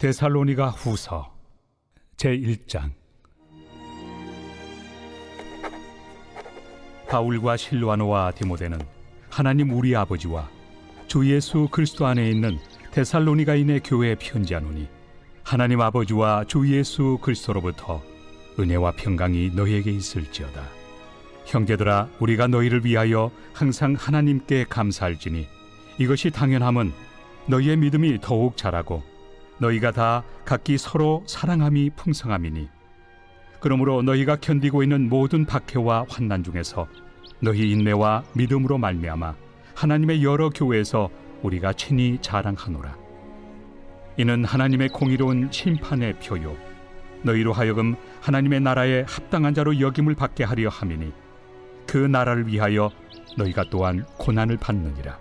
데살로니가 후서 제1장. 바울과 실와노와 디모데는 하나님 우리 아버지와 주 예수 그리스도 안에 있는 데살로니가인의 교회에 편지하노니, 하나님 아버지와 주 예수 그리스도로부터 은혜와 평강이 너희에게 있을지어다. 형제들아, 우리가 너희를 위하여 항상 하나님께 감사할지니 이것이 당연함은 너희의 믿음이 더욱 자라고 너희가 다 각기 서로 사랑함이 풍성함이니, 그러므로 너희가 견디고 있는 모든 박해와 환난 중에서 너희 인내와 믿음으로 말미암아 하나님의 여러 교회에서 우리가 친히 자랑하노라. 이는 하나님의 공의로운 심판의 표요, 너희로 하여금 하나님의 나라에 합당한 자로 여김을 받게 하려 함이니, 그 나라를 위하여 너희가 또한 고난을 받느니라.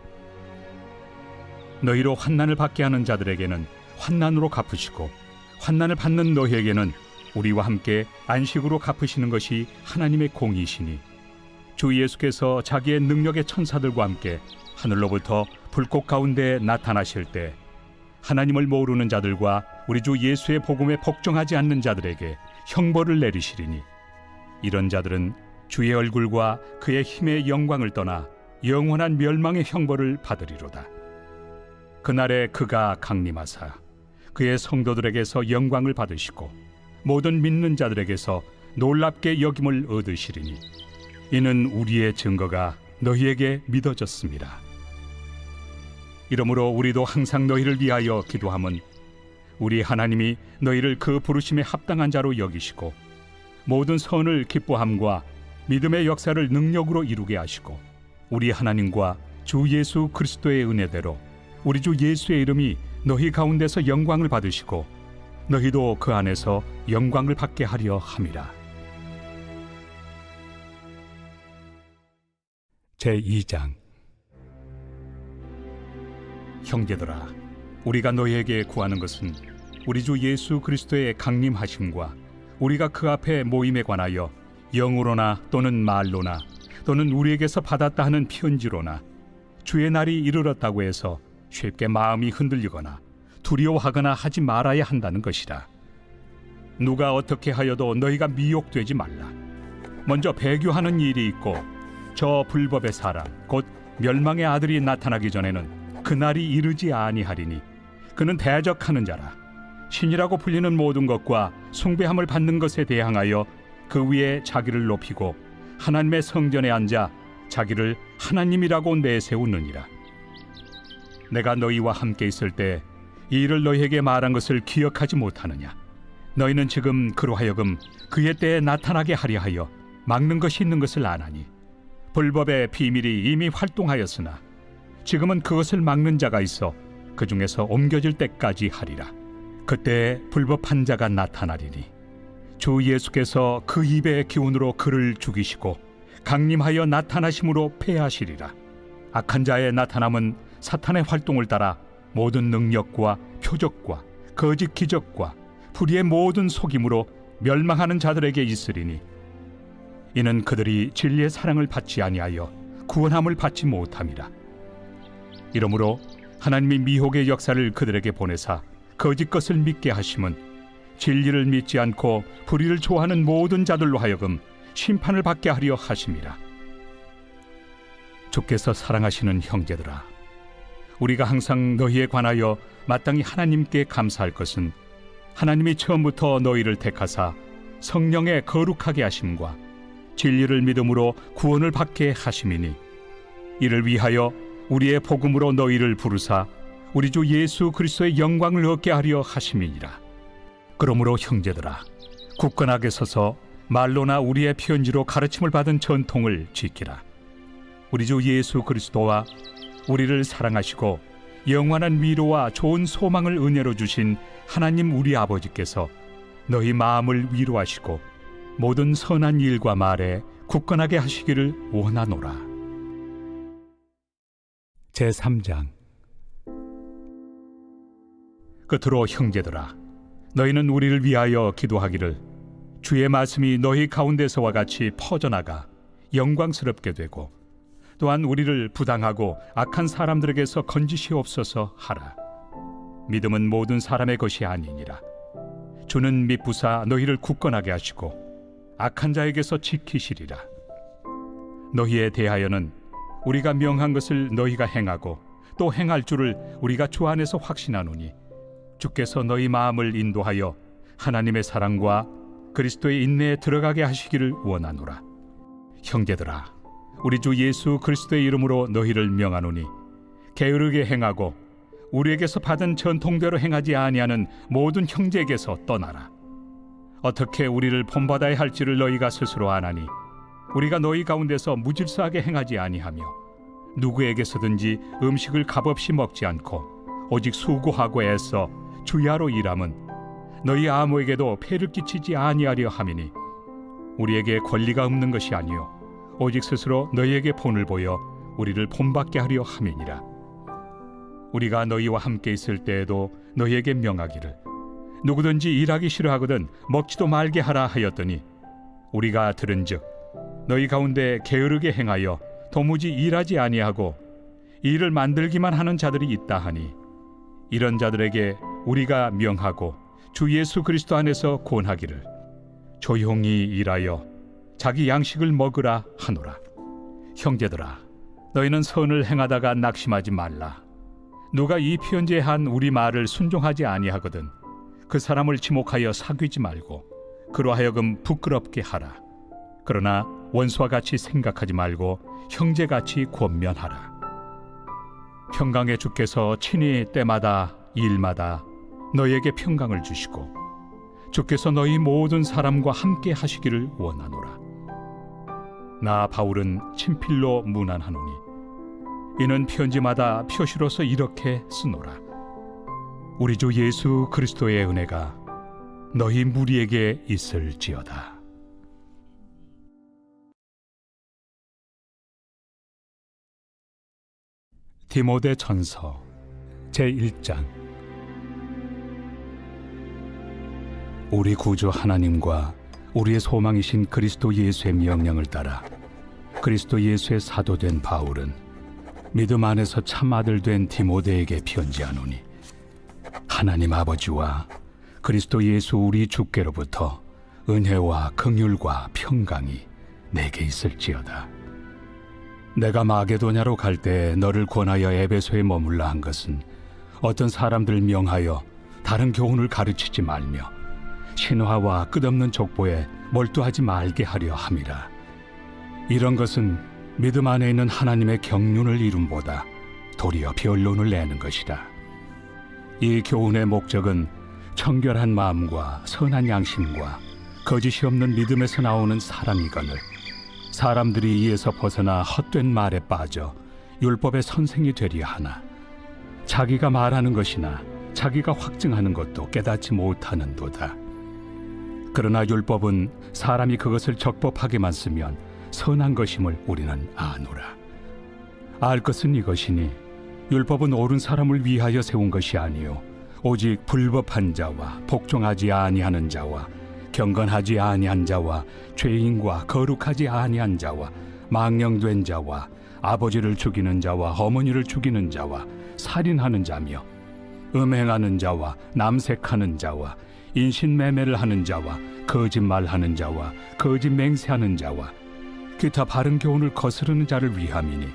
너희로 환난을 받게 하는 자들에게는 환난으로 갚으시고, 환난을 받는 너희에게는 우리와 함께 안식으로 갚으시는 것이 하나님의 공의시니, 주 예수께서 자기의 능력의 천사들과 함께 하늘로부터 불꽃 가운데 나타나실 때 하나님을 모르는 자들과 우리 주 예수의 복음에 복종하지 않는 자들에게 형벌을 내리시리니, 이런 자들은 주의 얼굴과 그의 힘의 영광을 떠나 영원한 멸망의 형벌을 받으리로다. 그날에 그가 강림하사 그의 성도들에게서 영광을 받으시고 모든 믿는 자들에게서 놀랍게 여김을 얻으시리니, 이는 우리의 증거가 너희에게 믿어졌습니다. 이러므로 우리도 항상 너희를 위하여 기도함은 우리 하나님이 너희를 그 부르심에 합당한 자로 여기시고 모든 선을 기뻐함과 믿음의 역사를 능력으로 이루게 하시고, 우리 하나님과 주 예수 그리스도의 은혜대로 우리 주 예수의 이름이 너희 가운데서 영광을 받으시고 너희도 그 안에서 영광을 받게 하려 함이라. 제2장. 형제들아, 우리가 너희에게 구하는 것은 우리 주 예수 그리스도의 강림하심과 우리가 그 앞에 모임에 관하여 영으로나 또는 말로나 또는 우리에게서 받았다 하는 편지로나 주의 날이 이르렀다고 해서 쉽게 마음이 흔들리거나 두려워하거나 하지 말아야 한다는 것이라. 누가 어떻게 하여도 너희가 미혹되지 말라. 먼저 배교하는 일이 있고 저 불법의 사람 곧 멸망의 아들이 나타나기 전에는 그 날이 이르지 아니하리니, 그는 대적하는 자라. 신이라고 불리는 모든 것과 숭배함을 받는 것에 대항하여 그 위에 자기를 높이고 하나님의 성전에 앉아 자기를 하나님이라고 내세우느니라. 내가 너희와 함께 있을 때 이 일을 너희에게 말한 것을 기억하지 못하느냐? 너희는 지금 그로 하여금 그의 때에 나타나게 하려 하여 막는 것이 있는 것을 아나니, 불법의 비밀이 이미 활동하였으나 지금은 그것을 막는 자가 있어 그 중에서 옮겨질 때까지 하리라. 그때 불법한 자가 나타나리니 주 예수께서 그 입의 기운으로 그를 죽이시고 강림하여 나타나심으로 패하시리라. 악한 자의 나타남은 사탄의 활동을 따라 모든 능력과 표적과 거짓 기적과 불의의 모든 속임으로 멸망하는 자들에게 있으리니, 이는 그들이 진리의 사랑을 받지 아니하여 구원함을 받지 못함이라. 이러므로 하나님이 미혹의 역사를 그들에게 보내사 거짓 것을 믿게 하심은 진리를 믿지 않고 불의를 좋아하는 모든 자들로 하여금 심판을 받게 하려 하심이라. 주께서 사랑하시는 형제들아, 우리가 항상 너희에 관하여 마땅히 하나님께 감사할 것은 하나님이 처음부터 너희를 택하사 성령에 거룩하게 하심과 진리를 믿음으로 구원을 받게 하심이니, 이를 위하여 우리의 복음으로 너희를 부르사 우리 주 예수 그리스도의 영광을 얻게 하려 하심이니라. 그러므로 형제들아, 굳건하게 서서 말로나 우리의 편지로 가르침을 받은 전통을 지키라. 우리 주 예수 그리스도와 우리를 사랑하시고 영원한 위로와 좋은 소망을 은혜로 주신 하나님 우리 아버지께서 너희 마음을 위로하시고 모든 선한 일과 말에 굳건하게 하시기를 원하노라. 제3장. 끝으로 형제들아, 너희는 우리를 위하여 기도하기를 주의 말씀이 너희 가운데서와 같이 퍼져나가 영광스럽게 되고 또한 우리를 부당하고 악한 사람들에게서 건지시옵소서 하라. 믿음은 모든 사람의 것이 아니니라. 주는 미쁘사 너희를 굳건하게 하시고 악한 자에게서 지키시리라. 너희에 대하여는 우리가 명한 것을 너희가 행하고 또 행할 줄을 우리가 주 안에서 확신하노니 주께서 너희 마음을 인도하여 하나님의 사랑과 그리스도의 인내에 들어가게 하시기를 원하노라. 형제들아, 우리 주 예수 그리스도의 이름으로 너희를 명하노니 게으르게 행하고 우리에게서 받은 전통대로 행하지 아니하는 모든 형제에게서 떠나라. 어떻게 우리를 본받아야 할지를 너희가 스스로 아나니 우리가 너희 가운데서 무질서하게 행하지 아니하며 누구에게서든지 음식을 값없이 먹지 않고 오직 수고하고 애써 주야로 일함은 너희 아무에게도 폐를 끼치지 아니하려 함이니 우리에게 권리가 없는 것이 아니요 오직 스스로 너희에게 본을 보여 우리를 본받게 하려 함이니라. 우리가 너희와 함께 있을 때에도 너희에게 명하기를 누구든지 일하기 싫어하거든 먹지도 말게 하라 하였더니 우리가 들은즉 너희 가운데 게으르게 행하여 도무지 일하지 아니하고 일을 만들기만 하는 자들이 있다 하니 이런 자들에게 우리가 명하고 주 예수 그리스도 안에서 권하기를 조용히 일하여 자기 양식을 먹으라 하노라. 형제들아, 너희는 선을 행하다가 낙심하지 말라. 누가 이 편지에 한 우리 말을 순종하지 아니하거든 그 사람을 지목하여 사귀지 말고 그로 하여금 부끄럽게 하라. 그러나 원수와 같이 생각하지 말고 형제같이 권면하라. 평강의 주께서 친히 때마다 일마다 너희에게 평강을 주시고 주께서 너희 모든 사람과 함께 하시기를 원하노라. 나 바울은 친필로 문안하노니 이는 편지마다 표시로서 이렇게 쓰노라. 우리 주 예수 그리스도의 은혜가 너희 무리에게 있을지어다. 디모데 전서 제1장. 우리 구주 하나님과 우리의 소망이신 그리스도 예수의 명령을 따라 그리스도 예수의 사도된 바울은 믿음 안에서 참 아들 된 디모데에게 편지하노니 하나님 아버지와 그리스도 예수 우리 주께로부터 은혜와 긍휼과 평강이 내게 있을지어다. 내가 마게도냐로 갈 때 너를 권하여 에베소에 머물라 한 것은 어떤 사람들 명하여 다른 교훈을 가르치지 말며 신화와 끝없는 족보에 몰두하지 말게 하려 함이라. 이런 것은 믿음 안에 있는 하나님의 경륜을 이룸보다 도리어 변론을 내는 것이라. 이 교훈의 목적은 청결한 마음과 선한 양심과 거짓이 없는 믿음에서 나오는 사랑이거늘 사람들이 이에서 벗어나 헛된 말에 빠져 율법의 선생이 되려 하나 자기가 말하는 것이나 자기가 확증하는 것도 깨닫지 못하는도다. 그러나 율법은 사람이 그것을 적법하게만 쓰면 선한 것임을 우리는 아노라. 알 것은 이것이니 율법은 옳은 사람을 위하여 세운 것이 아니요 오직 불법한 자와 복종하지 아니하는 자와 경건하지 아니한 자와 죄인과 거룩하지 아니한 자와 망령된 자와 아버지를 죽이는 자와 어머니를 죽이는 자와 살인하는 자며 음행하는 자와 남색하는 자와 인신매매를 하는 자와 거짓말하는 자와 거짓 맹세하는 자와 기타 바른 교훈을 거스르는 자를 위함이니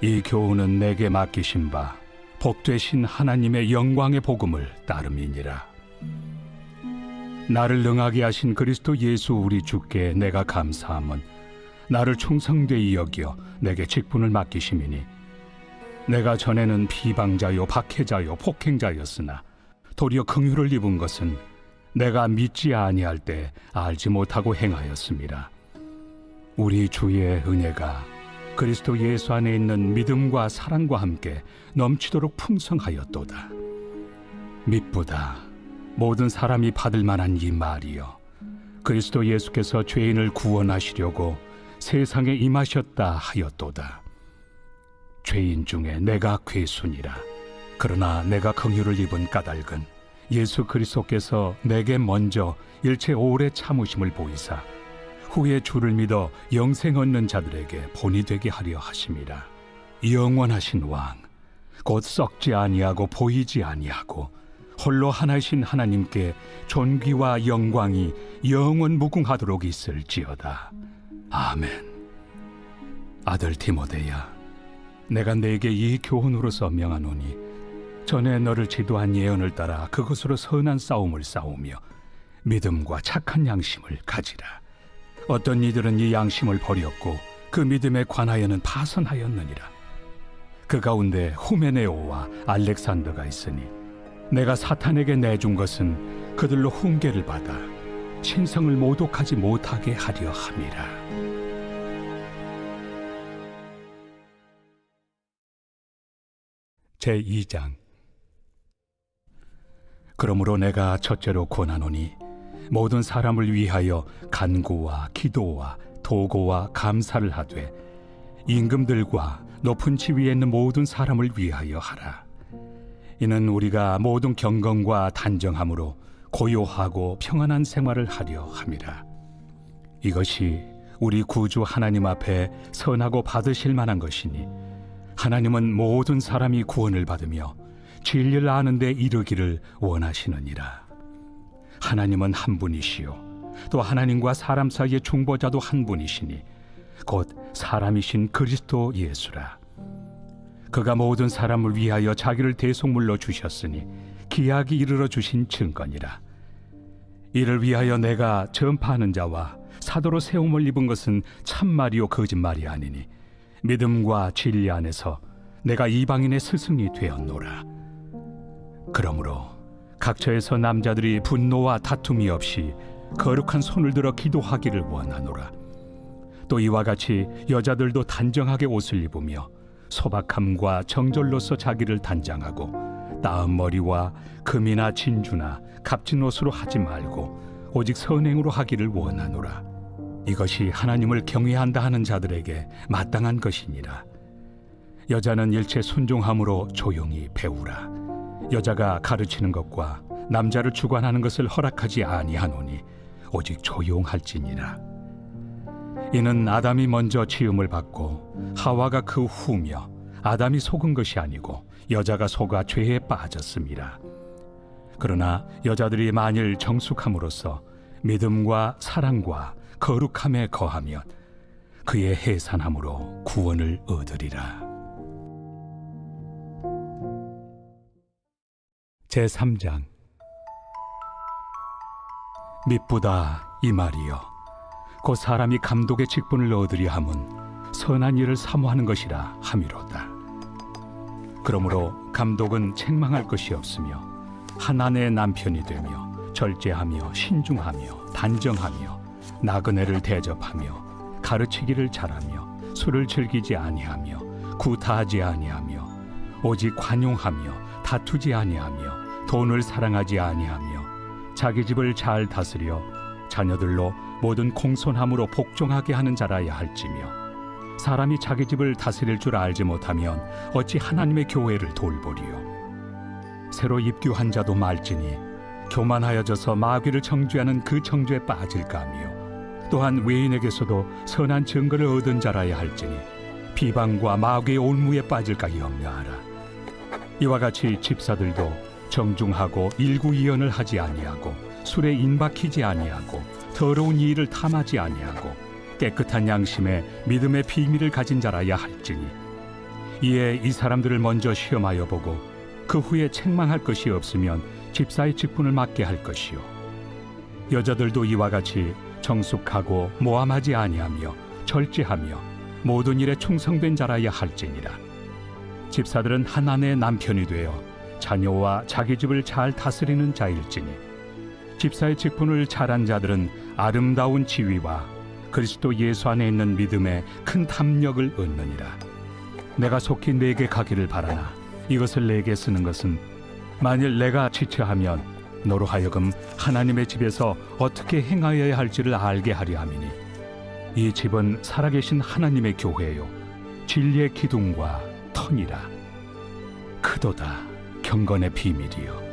이 교훈은 내게 맡기신 바 복되신 하나님의 영광의 복음을 따름이니라. 나를 능하게 하신 그리스도 예수 우리 주께 내가 감사함은 나를 충성되이 여겨 내게 직분을 맡기심이니 내가 전에는 비방자요 박해자요 폭행자였으나 도리어 긍휼을 입은 것은 내가 믿지 아니할 때 알지 못하고 행하였음이라. 우리 주의 은혜가 그리스도 예수 안에 있는 믿음과 사랑과 함께 넘치도록 풍성하였도다. 미쁘다. 모든 사람이 받을 만한 이 말이여 그리스도 예수께서 죄인을 구원하시려고 세상에 임하셨다 하였도다. 죄인 중에 내가 괴순이라. 그러나 내가 긍휼을 입은 까닭은 예수 그리스도께서 내게 먼저 일체 오래 참으심을 보이사 후에 주를 믿어 영생 얻는 자들에게 본이 되게 하려 하심이라. 영원하신 왕 곧 썩지 아니하고 보이지 아니하고 홀로 하나이신 하나님께 존귀와 영광이 영원 무궁하도록 있을지어다. 아멘. 아들 디모데야, 내가 네게 이 교훈으로서 명하노니 전에 너를 지도한 예언을 따라 그것으로 선한 싸움을 싸우며 믿음과 착한 양심을 가지라. 어떤 이들은 이 양심을 버렸고 그 믿음에 관하여는 파선하였느니라. 그 가운데 후메네오와 알렉산더가 있으니 내가 사탄에게 내준 것은 그들로 훈계를 받아 신성을 모독하지 못하게 하려 함이라. 제2장. 그러므로 내가 첫째로 권하노니 모든 사람을 위하여 간구와 기도와 도고와 감사를 하되 임금들과 높은 지위에 있는 모든 사람을 위하여 하라. 이는 우리가 모든 경건과 단정함으로 고요하고 평안한 생활을 하려 함이라. 이것이 우리 구주 하나님 앞에 선하고 받으실 만한 것이니 하나님은 모든 사람이 구원을 받으며 진리를 아는 데 이르기를 원하시느니라. 하나님은 한 분이시요 또 하나님과 사람 사이의 중보자도 한 분이시니 곧 사람이신 그리스도 예수라. 그가 모든 사람을 위하여 자기를 대속물로 주셨으니 기약이 이르러 주신 증거니라. 이를 위하여 내가 전파하는 자와 사도로 세움을 입은 것은 참말이요 거짓말이 아니니 믿음과 진리 안에서 내가 이방인의 스승이 되었노라. 그러므로 각처에서 남자들이 분노와 다툼이 없이 거룩한 손을 들어 기도하기를 원하노라. 또 이와 같이 여자들도 단정하게 옷을 입으며 소박함과 정절로서 자기를 단장하고 따은 머리와 금이나 진주나 값진 옷으로 하지 말고 오직 선행으로 하기를 원하노라. 이것이 하나님을 경외한다 하는 자들에게 마땅한 것이니라. 여자는 일체 순종함으로 조용히 배우라. 여자가 가르치는 것과 남자를 주관하는 것을 허락하지 아니하노니 오직 조용할지니라. 이는 아담이 먼저 지음을 받고 하와가 그 후며 아담이 속은 것이 아니고 여자가 속아 죄에 빠졌음이라. 그러나 여자들이 만일 정숙함으로써 믿음과 사랑과 거룩함에 거하면 그의 해산함으로 구원을 얻으리라. 제3장. 미쁘다 이 말이여 곧 사람이 감독의 직분을 얻으려 함은 선한 일을 사모하는 것이라 함이로다. 그러므로 감독은 책망할 것이 없으며 한 아내의 남편이 되며 절제하며 신중하며 단정하며 나그네를 대접하며 가르치기를 잘하며 술을 즐기지 아니하며 구타하지 아니하며 오직 관용하며 다투지 아니하며 돈을 사랑하지 아니하며 자기 집을 잘 다스려 자녀들로 모든 공손함으로 복종하게 하는 자라야 할지며 사람이 자기 집을 다스릴 줄 알지 못하면 어찌 하나님의 교회를 돌보리요. 새로 입교한 자도 말지니 교만하여져서 마귀를 정죄하는 그 정죄에 빠질까 하며 또한 외인에게서도 선한 증거를 얻은 자라야 할지니 비방과 마귀의 올무에 빠질까 염려하라. 이와 같이 집사들도 정중하고 일구이연을 하지 아니하고 술에 인박히지 아니하고 더러운 일을 탐하지 아니하고 깨끗한 양심에 믿음의 비밀을 가진 자라야 할지니 이에 이 사람들을 먼저 시험하여 보고 그 후에 책망할 것이 없으면 집사의 직분을 맡게 할 것이요. 여자들도 이와 같이 정숙하고 모함하지 아니하며 절제하며 모든 일에 충성된 자라야 할지니라. 집사들은 한 아내의 남편이 되어 자녀와 자기 집을 잘 다스리는 자일지니 집사의 직분을 잘한 자들은 아름다운 지위와 그리스도 예수 안에 있는 믿음에 큰 탐력을 얻느니라. 내가 속히 내게 가기를 바라나 이것을 내게 쓰는 것은 만일 내가 지체하면 너로 하여금 하나님의 집에서 어떻게 행하여야 할지를 알게 하려 함이니 이 집은 살아계신 하나님의 교회요 진리의 기둥과 터니라. 크도다 경건의 비밀이요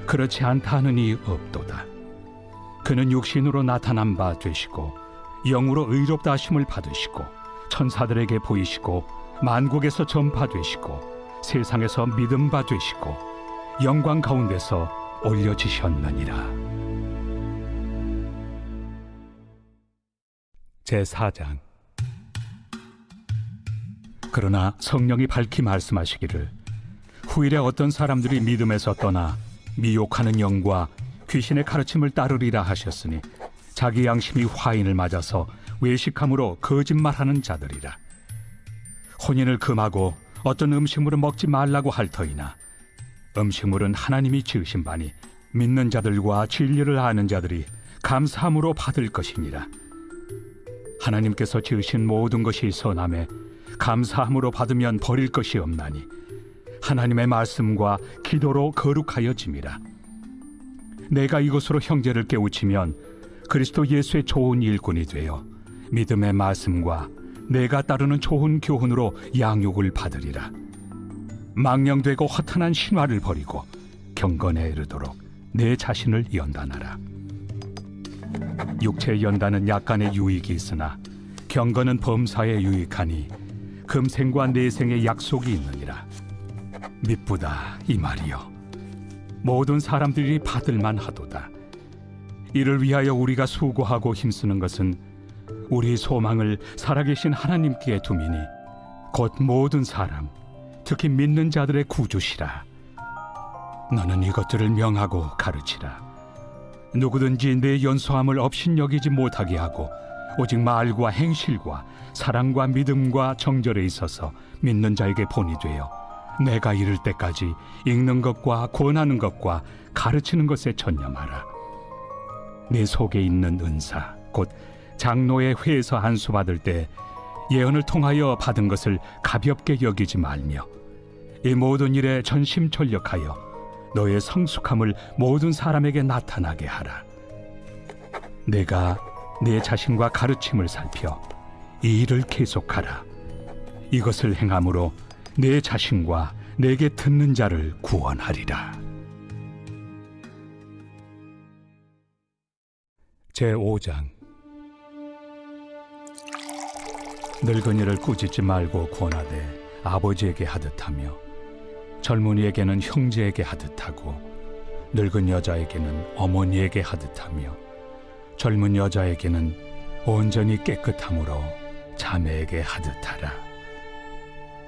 그렇지 않다 하는 이 없도다. 그는 육신으로 나타난 바 되시고 영으로 의롭다 하심을 받으시고 천사들에게 보이시고 만국에서 전파되시고 세상에서 믿음 바 되시고 영광 가운데서 올려지셨느니라. 제4장. 그러나 성령이 밝히 말씀하시기를 후일에 어떤 사람들이 믿음에서 떠나 미혹하는 영과 귀신의 가르침을 따르리라 하셨으니 자기 양심이 화인을 맞아서 외식함으로 거짓말하는 자들이라. 혼인을 금하고 어떤 음식물은 먹지 말라고 할 터이나 음식물은 하나님이 지으신 바니 믿는 자들과 진리를 아는 자들이 감사함으로 받을 것이니라. 하나님께서 지으신 모든 것이 선함에 감사함으로 받으면 버릴 것이 없나니 하나님의 말씀과 기도로 거룩하여짐이라. 내가 이것으로 형제를 깨우치면 그리스도 예수의 좋은 일꾼이 되어 믿음의 말씀과 내가 따르는 좋은 교훈으로 양육을 받으리라. 망령되고 허탄한 신화를 버리고 경건에 이르도록 내 자신을 연단하라. 육체의 연단은 약간의 유익이 있으나 경건은 범사에 유익하니 금생과 내생의 약속이 있느니라. 미쁘다 이 말이여. 모든 사람들이 받을만 하도다. 이를 위하여 우리가 수고하고 힘쓰는 것은 우리 소망을 살아계신 하나님께 두미니 곧 모든 사람, 특히 믿는 자들의 구주시라. 너는 이것들을 명하고 가르치라. 누구든지 내 연소함을 업신여기지 못하게 하고 오직 말과 행실과 사랑과 믿음과 정절에 있어서 믿는 자에게 본이 되어 내가 이를 때까지 읽는 것과 권하는 것과 가르치는 것에 전념하라. 내 속에 있는 은사 곧 장로의 회에서 안수 받을 때 예언을 통하여 받은 것을 가볍게 여기지 말며 이 모든 일에 전심전력하여 너의 성숙함을 모든 사람에게 나타나게 하라. 내가 내 자신과 가르침을 살펴 이 일을 계속하라. 이것을 행함으로 내 자신과 내게 듣는 자를 구원하리라. 제5장. 늙은이를 꾸짖지 말고 권하되 아버지에게 하듯하며 젊은이에게는 형제에게 하듯하고 늙은 여자에게는 어머니에게 하듯하며 젊은 여자에게는 온전히 깨끗함으로 자매에게 하듯하라.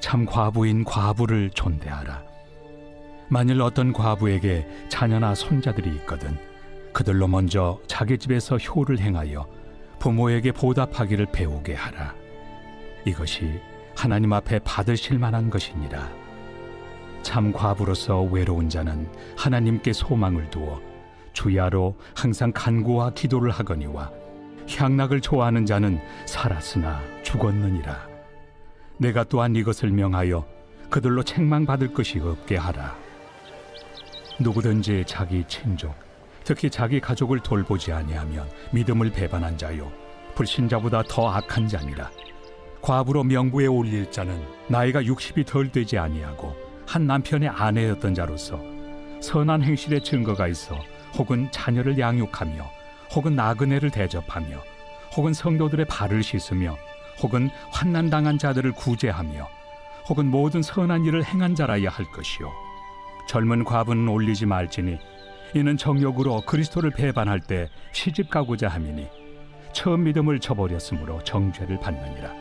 참 과부인 과부를 존대하라. 만일 어떤 과부에게 자녀나 손자들이 있거든 그들로 먼저 자기 집에서 효를 행하여 부모에게 보답하기를 배우게 하라. 이것이 하나님 앞에 받으실 만한 것이니라. 참 과부로서 외로운 자는 하나님께 소망을 두어 주야로 항상 간구와 기도를 하거니와 향락을 좋아하는 자는 살았으나 죽었느니라. 내가 또한 이것을 명하여 그들로 책망받을 것이 없게 하라. 누구든지 자기 친족, 특히 자기 가족을 돌보지 아니하면 믿음을 배반한 자요 불신자보다 더 악한 자니라. 과부로 명부에 올릴 자는 나이가 60이 덜 되지 아니하고 한 남편의 아내였던 자로서 선한 행실의 증거가 있어 혹은 자녀를 양육하며 혹은 나그네를 대접하며 혹은 성도들의 발을 씻으며 혹은 환난당한 자들을 구제하며 혹은 모든 선한 일을 행한 자라야 할 것이요 젊은 과부는 올리지 말지니 이는 정욕으로 그리스도를 배반할 때 시집 가고자 함이니 처음 믿음을 저버렸으므로 정죄를 받느니라.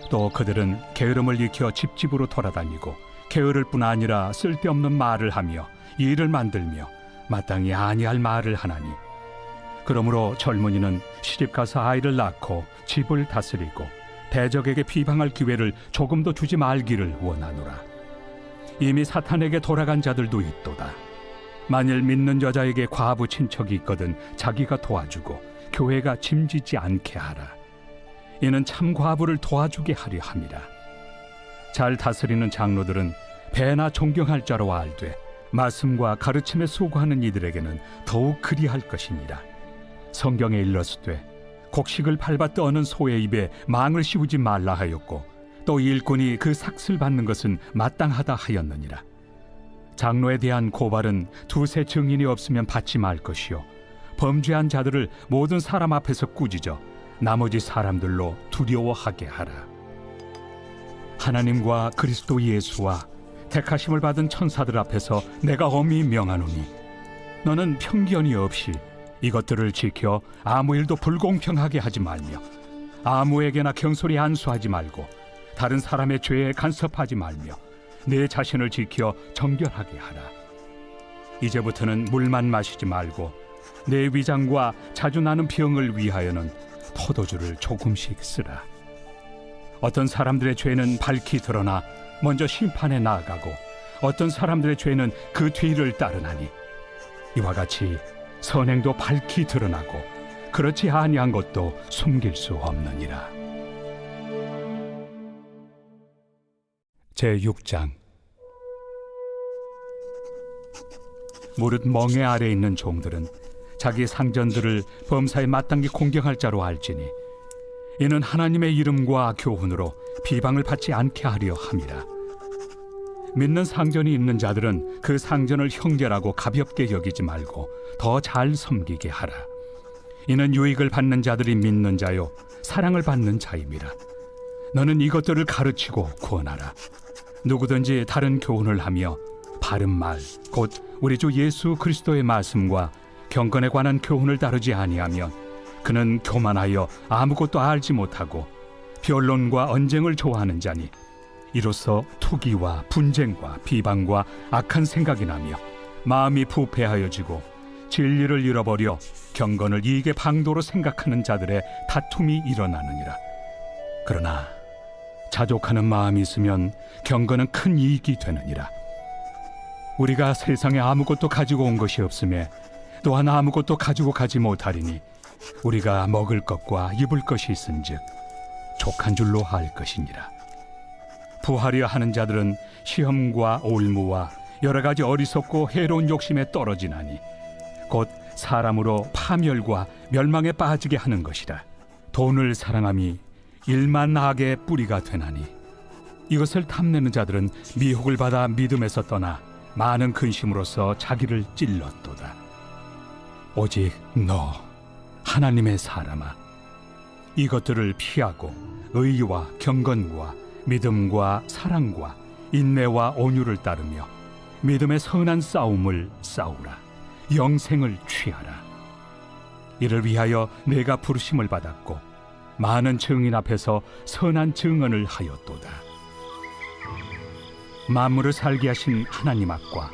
또 그들은 게으름을 익혀 집집으로 돌아다니고 게으를 뿐 아니라 쓸데없는 말을 하며 일을 만들며 마땅히 아니할 말을 하나니 그러므로 젊은이는 시집가서 아이를 낳고 집을 다스리고 대적에게 비방할 기회를 조금도 주지 말기를 원하노라. 이미 사탄에게 돌아간 자들도 있도다. 만일 믿는 여자에게 과부 친척이 있거든 자기가 도와주고 교회가 짐지지 않게 하라. 이는 참 과부를 도와주게 하려 함이라. 잘 다스리는 장로들은 배나 존경할 자로 알되 말씀과 가르침에 수고하는 이들에게는 더욱 그리할 것이니라. 성경에 일렀으되 곡식을 밟아 떠는 소의 입에 망을 씌우지 말라 하였고 또 일꾼이 그 삭슬 받는 것은 마땅하다 하였느니라. 장로에 대한 고발은 두세 증인이 없으면 받지 말 것이요 범죄한 자들을 모든 사람 앞에서 꾸짖어 나머지 사람들로 두려워하게 하라. 하나님과 그리스도 예수와 택하심을 받은 천사들 앞에서 내가 엄히 명하노니 너는 편견이 없이 이것들을 지켜 아무 일도 불공평하게 하지 말며 아무에게나 경솔히 안수하지 말고 다른 사람의 죄에 간섭하지 말며 내 자신을 지켜 정결하게 하라. 이제부터는 물만 마시지 말고 내 위장과 자주 나는 병을 위하여는 포도주를 조금씩 쓰라. 어떤 사람들의 죄는 밝히 드러나 먼저 심판에 나아가고 어떤 사람들의 죄는 그 뒤를 따르나니 이와 같이 선행도 밝히 드러나고 그렇지 아니한 것도 숨길 수 없느니라. 제6장. 무릇 멍에 아래 있는 종들은 자기 상전들을 범사에 마땅히 공경할 자로 알지니 이는 하나님의 이름과 교훈으로 비방을 받지 않게 하려 함이라. 믿는 상전이 있는 자들은 그 상전을 형제라고 가볍게 여기지 말고 더 잘 섬기게 하라. 이는 유익을 받는 자들이 믿는 자요 사랑을 받는 자임이라. 너는 이것들을 가르치고 구원하라. 누구든지 다른 교훈을 하며 바른 말 곧 우리 주 예수 그리스도의 말씀과 경건에 관한 교훈을 다루지 아니하면 그는 교만하여 아무것도 알지 못하고 변론과 언쟁을 좋아하는 자니 이로써 투기와 분쟁과 비방과 악한 생각이 나며 마음이 부패하여지고 진리를 잃어버려 경건을 이익의 방도로 생각하는 자들의 다툼이 일어나느니라. 그러나 자족하는 마음이 있으면 경건은 큰 이익이 되느니라. 우리가 세상에 아무것도 가지고 온 것이 없으며 또한 아무것도 가지고 가지 못하리니 우리가 먹을 것과 입을 것이 있은즉 족한 줄로 알 것이니라. 부하려 하는 자들은 시험과 올무와 여러 가지 어리석고 해로운 욕심에 떨어지나니 곧 사람으로 파멸과 멸망에 빠지게 하는 것이라. 돈을 사랑함이 일만 악의 뿌리가 되나니 이것을 탐내는 자들은 미혹을 받아 믿음에서 떠나 많은 근심으로써 자기를 찔렀도다. 오직 너 하나님의 사람아, 이것들을 피하고 의와 경건과 믿음과 사랑과 인내와 온유를 따르며 믿음의 선한 싸움을 싸우라. 영생을 취하라. 이를 위하여 내가 부르심을 받았고 많은 증인 앞에서 선한 증언을 하였도다. 만물을 살게 하신 하나님 앞과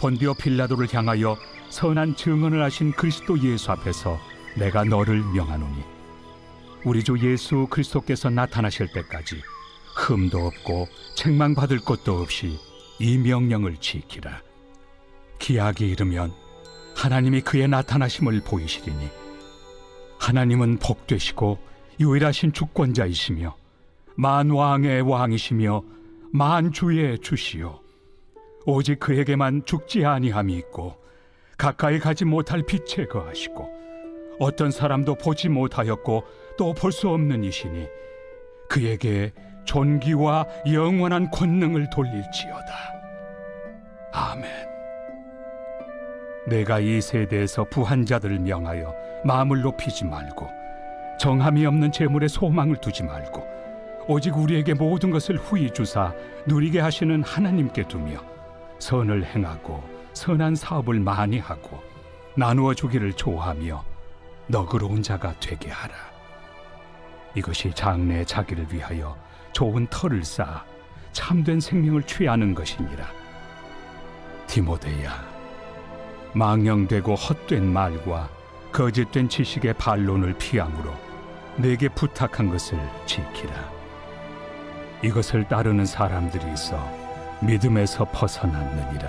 본디오 빌라도를 향하여 선한 증언을 하신 그리스도 예수 앞에서 내가 너를 명하노니 우리 주 예수 그리스도께서 나타나실 때까지 흠도 없고 책망받을 것도 없이 이 명령을 지키라. 기약이 이르면 하나님이 그의 나타나심을 보이시리니 하나님은 복되시고 유일하신 주권자이시며 만왕의 왕이시며 만주의 주시요 오직 그에게만 죽지 아니함이 있고 가까이 가지 못할 빛에 거하시고 어떤 사람도 보지 못하였고 또 볼 수 없는 이시니 그에게 존귀와 영원한 권능을 돌릴지어다. 아멘. 내가 이 세대에서 부한 자들을 명하여 마음을 높이지 말고 정함이 없는 재물에 소망을 두지 말고 오직 우리에게 모든 것을 후히 주사 누리게 하시는 하나님께 두며 선을 행하고 선한 사업을 많이 하고 나누어 주기를 좋아하며 너그러운 자가 되게 하라. 이것이 장래의 자기를 위하여 좋은 터를 쌓아 참된 생명을 취하는 것이니라. 디모데야, 망령되고 헛된 말과 거짓된 지식의 반론을 피함으로 내게 부탁한 것을 지키라. 이것을 따르는 사람들이 있어 믿음에서 벗어났느니라.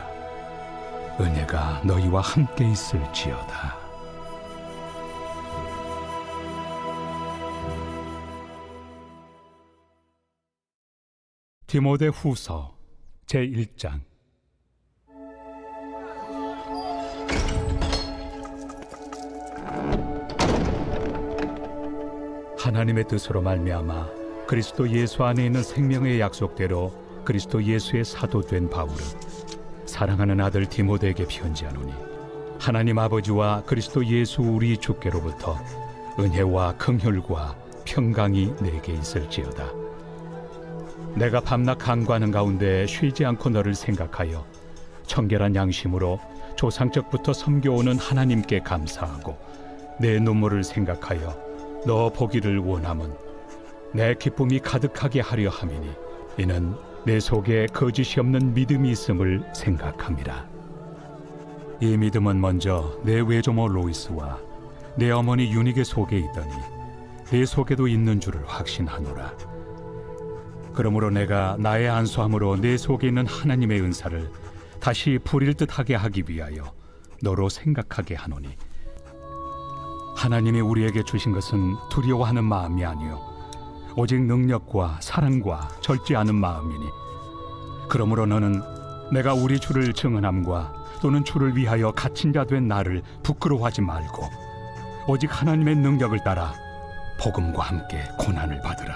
은혜가 너희와 함께 있을지어다. 디모데 후서 제1장. 하나님의 뜻으로 말미암아 그리스도 예수 안에 있는 생명의 약속대로 그리스도 예수의 사도된 바울은 사랑하는 아들 디모데에게 편지하노니 하나님 아버지와 그리스도 예수 우리 주께로부터 은혜와 긍휼과 평강이 내게 있을지어다. 내가 밤낮 간구하는 가운데 쉬지 않고 너를 생각하여 청결한 양심으로 조상적부터 섬겨오는 하나님께 감사하고 내 눈물을 생각하여 너 보기를 원함은 내 기쁨이 가득하게 하려 함이니 이는 내 속에 거짓이 없는 믿음이 있음을 생각함이라. 이 믿음은 먼저 내 외조모 로이스와 내 어머니 유닉의 속에 있더니 내 속에도 있는 줄을 확신하노라. 그러므로 내가 나의 안수함으로 내 속에 있는 하나님의 은사를 다시 부릴 듯하게 하기 위하여 너로 생각하게 하노니 하나님이 우리에게 주신 것은 두려워하는 마음이 아니요 오직 능력과 사랑과 절제 않은 마음이니 그러므로 너는 내가 우리 주를 증언함과 또는 주를 위하여 갇힌 자 된 나를 부끄러워하지 말고 오직 하나님의 능력을 따라 복음과 함께 고난을 받으라.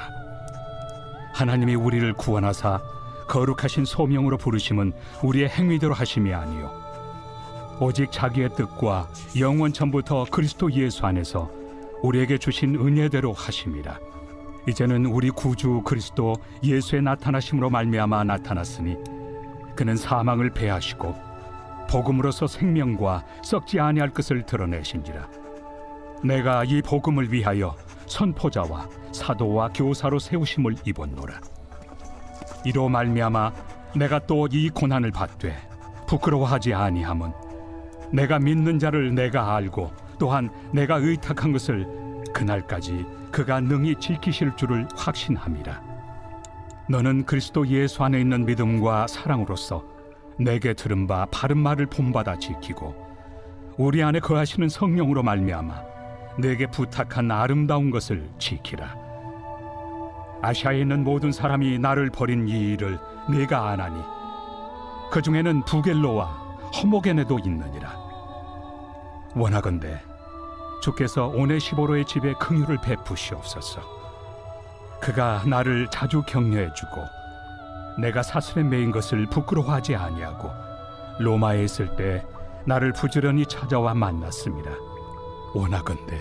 하나님이 우리를 구원하사 거룩하신 소명으로 부르심은 우리의 행위대로 하심이 아니요 오직 자기의 뜻과 영원 전부터 그리스도 예수 안에서 우리에게 주신 은혜대로 하심이라. 이제는 우리 구주 그리스도 예수의 나타나심으로 말미암아 나타났으니 그는 사망을 패하시고 복음으로서 생명과 썩지 아니할 것을 드러내신지라. 내가 이 복음을 위하여 선포자와 사도와 교사로 세우심을 입었노라. 이로 말미암아 내가 또 이 고난을 받되 부끄러워하지 아니함은 내가 믿는 자를 내가 알고 또한 내가 의탁한 것을 그날까지 그가 능히 지키실 줄을 확신함이라. 너는 그리스도 예수 안에 있는 믿음과 사랑으로서 내게 들은 바 바른 말을 본받아 지키고 우리 안에 거하시는 성령으로 말미암아 내게 부탁한 아름다운 것을 지키라. 아시아에 있는 모든 사람이 나를 버린 이 일을 내가 아나니 그 중에는 부겔로와 허모게네도 있느니라. 원하건대 주께서 오네시보로의 집에 긍휼을 베푸시옵소서. 그가 나를 자주 격려해 주고 내가 사슬에 매인 것을 부끄러워하지 아니하고 로마에 있을 때 나를 부지런히 찾아와 만났습니다. 원하건대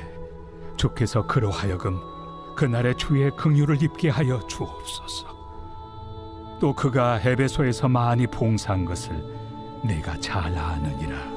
주께서 그로 하여금 그날의 주의 긍휼을 입게 하여 주옵소서. 또 그가 에베소에서 많이 봉사한 것을 내가 잘 아느니라.